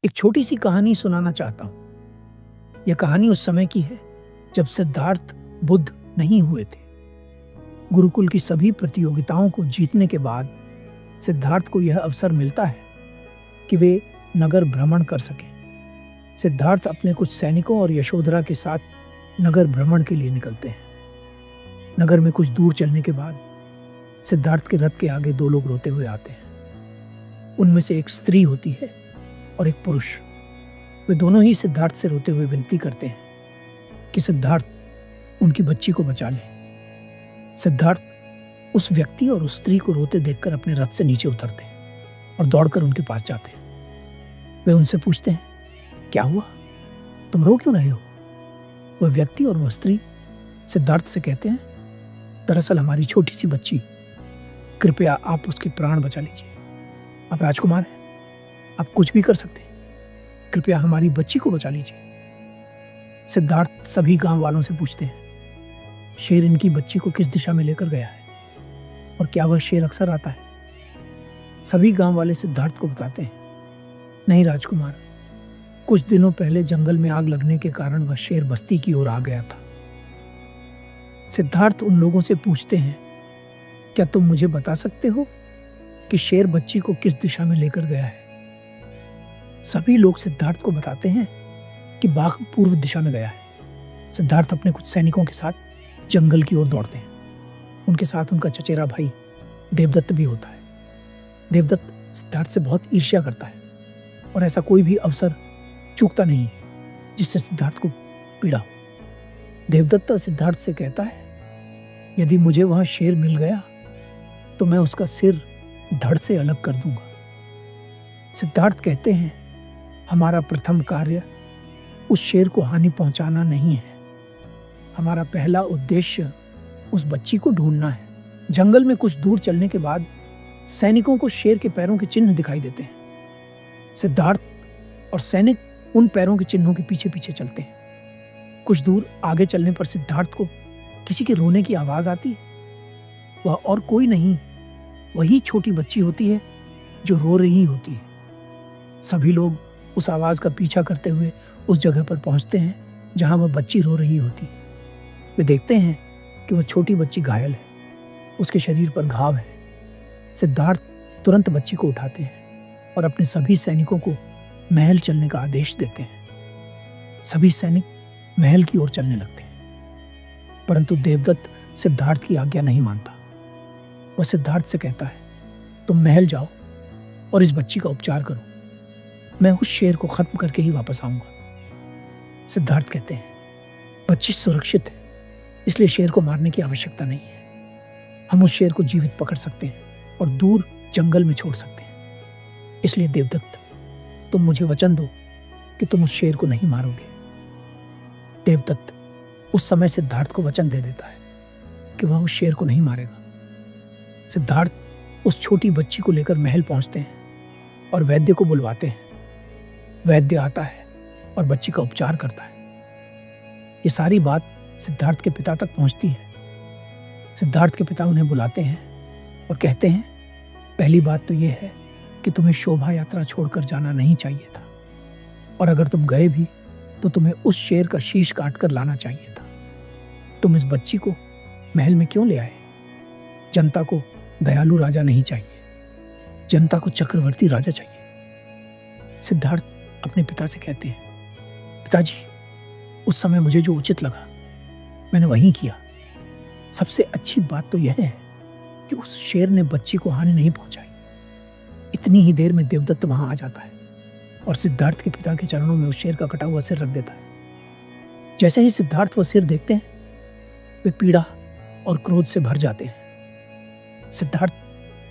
एक छोटी सी कहानी सुनाना चाहता हूँ। यह कहानी उस समय की है जब सिद्धार्थ बुद्ध नहीं हुए थे। गुरुकुल की सभी प्रतियोगिताओं को जीतने के बाद सिद्धार्थ को यह अवसर मिलता है कि वे नगर भ्रमण कर सकें। सिद्धार्थ अपने कुछ सैनिकों और यशोधरा के साथ नगर भ्रमण के लिए निकलते हैं। नगर में कुछ दूर चलने के बाद सिद्धार्थ के रथ के आगे दो लोग रोते हुए आते हैं। उनमें से एक स्त्री होती है और एक पुरुष। वे दोनों ही सिद्धार्थ से रोते हुए विनती करते हैं कि सिद्धार्थ उनकी बच्ची को बचा ले। सिद्धार्थ उस व्यक्ति और उस स्त्री को रोते देखकर अपने रथ से नीचे उतरते हैं और दौड़कर उनके पास जाते हैं। वे उनसे पूछते हैं, क्या हुआ? तुम रो क्यों रहे हो? वह व्यक्ति और वह स्त्री सिद्धार्थ से कहते हैं, दरअसल हमारी छोटी सी बच्ची, कृपया आप उसके प्राण बचा लीजिए। आप राजकुमार हैं, आप कुछ भी कर सकते हैं, कृपया हमारी बच्ची को बचा लीजिए। सिद्धार्थ सभी गांव वालों से पूछते हैं, शेर इनकी बच्ची को किस दिशा में लेकर गया है और क्या वह शेर अक्सर आता है? सभी गांव वाले सिद्धार्थ को बताते हैं, नहीं राजकुमार, कुछ दिनों पहले जंगल में आग लगने के कारण वह शेर बस्ती की ओर आ गया था। सिद्धार्थ उन लोगों से पूछते हैं, क्या तुम मुझे बता सकते हो कि शेर बच्ची को किस दिशा में लेकर गया है? सभी लोग सिद्धार्थ को बताते हैं कि बाघ पूर्व दिशा में गया है। सिद्धार्थ अपने कुछ सैनिकों के साथ जंगल की ओर दौड़ते हैं। उनके साथ उनका चचेरा भाई देवदत्त भी होता है। देवदत्त सिद्धार्थ से बहुत ईर्ष्या करता है और ऐसा कोई भी अवसर चूकता नहीं जिससे सिद्धार्थ को पीड़ा हो। देवदत्त सिद्धार्थ से कहता है, यदि मुझे वहां शेर मिल गया तो मैं उसका सिर धड़ से अलग कर दूंगा। सिद्धार्थ कहते हैं, हमारा प्रथम कार्य उस शेर को हानि पहुंचाना नहीं है। हमारा पहला उद्देश्य उस बच्ची को ढूंढना है। जंगल में कुछ दूर चलने के बाद सैनिकों को शेर के पैरों के चिन्ह दिखाई देते हैं। सिद्धार्थ और सैनिक उन पैरों के चिन्हों के पीछे पीछे चलते हैं। कुछ दूर आगे चलने पर सिद्धार्थ को किसी के रोने की आवाज आती है। वह और कोई नहीं, वही छोटी बच्ची होती है जो रो रही होती है। सभी लोग उस आवाज का पीछा करते हुए उस जगह पर पहुंचते हैं जहां वह बच्ची रो रही होती है। वे देखते हैं कि वह छोटी बच्ची घायल है, उसके शरीर पर घाव है। सिद्धार्थ तुरंत बच्ची को उठाते हैं और अपने सभी सैनिकों को महल चलने का आदेश देते हैं। सभी सैनिक महल की ओर चलने लगते हैं, परंतु देवदत्त सिद्धार्थ की आज्ञा नहीं मानता। वह सिद्धार्थ से कहता है, तुम महल जाओ और इस बच्ची का उपचार करो, मैं उस शेर को खत्म करके ही वापस आऊंगा। सिद्धार्थ कहते हैं, बच्ची सुरक्षित है, इसलिए शेर को मारने की आवश्यकता नहीं है। हम उस शेर को जीवित पकड़ सकते हैं और दूर जंगल में छोड़ सकते हैं। इसलिए देवदत्त, तुम मुझे वचन दो कि तुम उस शेर को नहीं मारोगे। देवदत्त उस समय सिद्धार्थ को वचन दे देता है कि वह उस शेर को नहीं मारेगा। सिद्धार्थ उस छोटी बच्ची को लेकर महल पहुंचते हैं और वैद्य को बुलवाते हैं। वैद्य आता है और बच्ची का उपचार करता है। ये सारी बात सिद्धार्थ के पिता तक पहुंचती है। सिद्धार्थ के पिता उन्हें बुलाते हैं और कहते हैं, पहली बात तो यह है कि तुम्हें शोभा यात्रा छोड़कर जाना नहीं चाहिए था, और अगर तुम गए भी तो तुम्हें उस शेर का शीश काट कर लाना चाहिए था। तुम इस बच्ची को महल में क्यों ले आए? जनता को दयालु राजा नहीं चाहिए, जनता को चक्रवर्ती राजा चाहिए। सिद्धार्थ अपने पिता से कहते हैं, पिताजी, उस समय मुझे जो उचित लगा मैंने वही किया। सबसे अच्छी बात तो यह है कि उस शेर ने बच्ची को हानि नहीं पहुंचाई। इतनी ही देर में देवदत्त वहां आ जाता है और सिद्धार्थ के पिता के चरणों में उस शेर का कटा हुआ सिर रख देता है। जैसे ही सिद्धार्थ वह सिर देखते हैं, वे पीड़ा और क्रोध से भर जाते हैं। सिद्धार्थ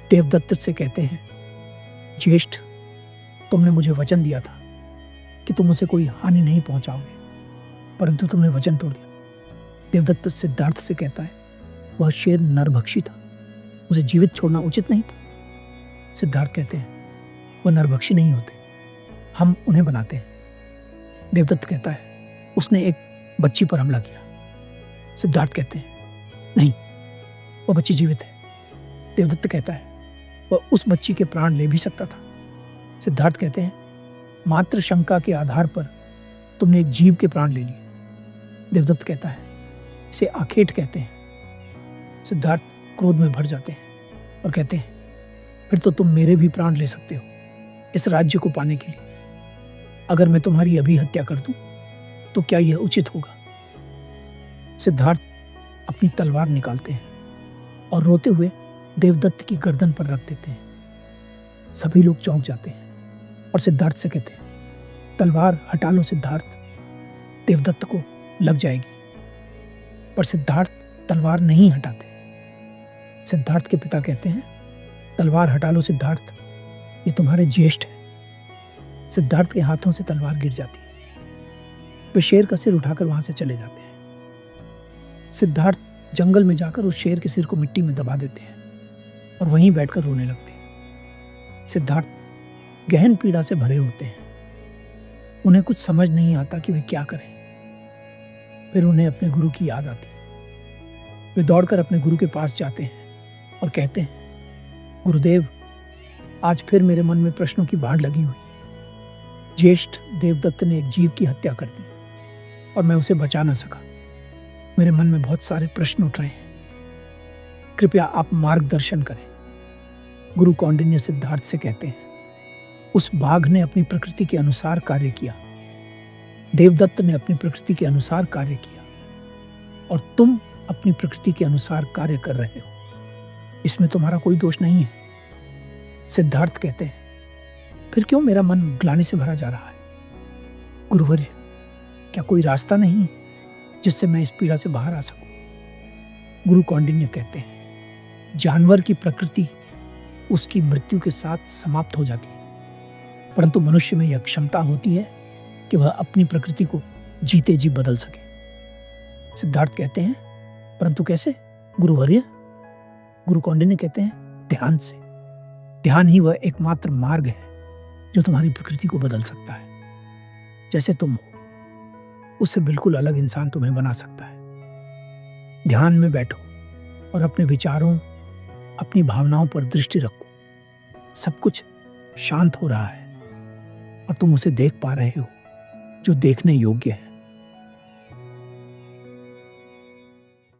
देवदत्त से कहते हैं, ज्येष्ठ, तुमने मुझे वचन दिया था कि तुम उसे कोई हानि नहीं पहुंचाओगे, परंतु तुमने वचन तोड़ दिया। देवदत्त सिद्धार्थ से कहता है, वह शेर नरभक्षी था, उसे जीवित छोड़ना उचित नहीं था। सिद्धार्थ कहते हैं, वह नरभक्षी नहीं होते, हम उन्हें बनाते हैं। देवदत्त कहता है, उसने एक बच्ची पर हमला किया। सिद्धार्थ कहते हैं, नहीं, वह बच्ची जीवित है। देवदत्त कहता है, वह उस बच्ची के प्राण ले भी सकता था। सिद्धार्थ कहते हैं, मात्र शंका के आधार पर तुमने एक जीव के प्राण ले लिए। देवदत्त कहता है, इसे आखेट कहते हैं। सिद्धार्थ क्रोध में भर जाते हैं और कहते हैं, फिर तो तुम मेरे भी प्राण ले सकते हो इस राज्य को पाने के लिए। अगर मैं तुम्हारी अभी हत्या कर दूं तो क्या यह उचित होगा? सिद्धार्थ अपनी तलवार निकालते हैं और रोते हुए देवदत्त की गर्दन पर रख देते हैं। सभी लोग चौंक जाते हैं और सिद्धार्थ से कहते हैं, तलवार हटा लो सिद्धार्थ, देवदत्त को लग जाएगी। पर सिद्धार्थ तलवार नहीं हटाते। सिद्धार्थ के पिता कहते हैं, तलवार हटा लो सिद्धार्थ, ये तुम्हारे ज्येष्ठ है। सिद्धार्थ के हाथों से तलवार गिर जाती है। वे शेर का सिर उठाकर वहां से चले जाते हैं। सिद्धार्थ जंगल में जाकर उस शेर के सिर को मिट्टी में दबा देते हैं और वहीं बैठकर रोने लगते हैं। सिद्धार्थ गहन पीड़ा से भरे होते हैं। उन्हें कुछ समझ नहीं आता कि वे क्या करें। फिर उन्हें अपने गुरु की याद आती है। वे दौड़कर अपने गुरु के पास जाते हैं और कहते हैं, गुरुदेव, आज फिर मेरे मन में प्रश्नों की बाढ़ लगी हुई है। ज्येष्ठ देवदत्त ने एक जीव की हत्या कर दी और मैं उसे बचा न सका। मेरे मन में बहुत सारे प्रश्न उठ रहे हैं। कृपया आप मार्गदर्शन करें। गुरु कौंडिन्य सिद्धार्थ से कहते हैं, उस बाघ ने अपनी प्रकृति के अनुसार कार्य किया, देवदत्त ने अपनी प्रकृति के अनुसार कार्य किया और तुम अपनी प्रकृति के अनुसार कार्य कर रहे हो। इसमें तुम्हारा कोई दोष नहीं है। सिद्धार्थ कहते हैं, फिर क्यों मेरा मन ग्लानि से भरा जा रहा है? गुरुवर्य, क्या कोई रास्ता नहीं जिससे मैं इस पीड़ा से बाहर आ सकूं? गुरु कौंडिन्य कहते हैं, जानवर की प्रकृति उसकी मृत्यु के साथ समाप्त हो जाती है, परंतु मनुष्य में यह क्षमता होती है कि वह अपनी प्रकृति को जीते जी बदल सके। सिद्धार्थ कहते हैं, परंतु कैसे गुरुवर्य? गुरु कौंडिन्य कहते हैं, ध्यान से। ध्यान ही वह एकमात्र मार्ग है जो तुम्हारी प्रकृति को बदल सकता है। जैसे तुम हो, उससे बिल्कुल अलग इंसान तुम्हें बना सकता है। ध्यान में बैठो और अपने विचारों, अपनी भावनाओं पर दृष्टि रखो। सब कुछ शांत हो रहा है और तुम उसे देख पा रहे हो जो देखने योग्य है।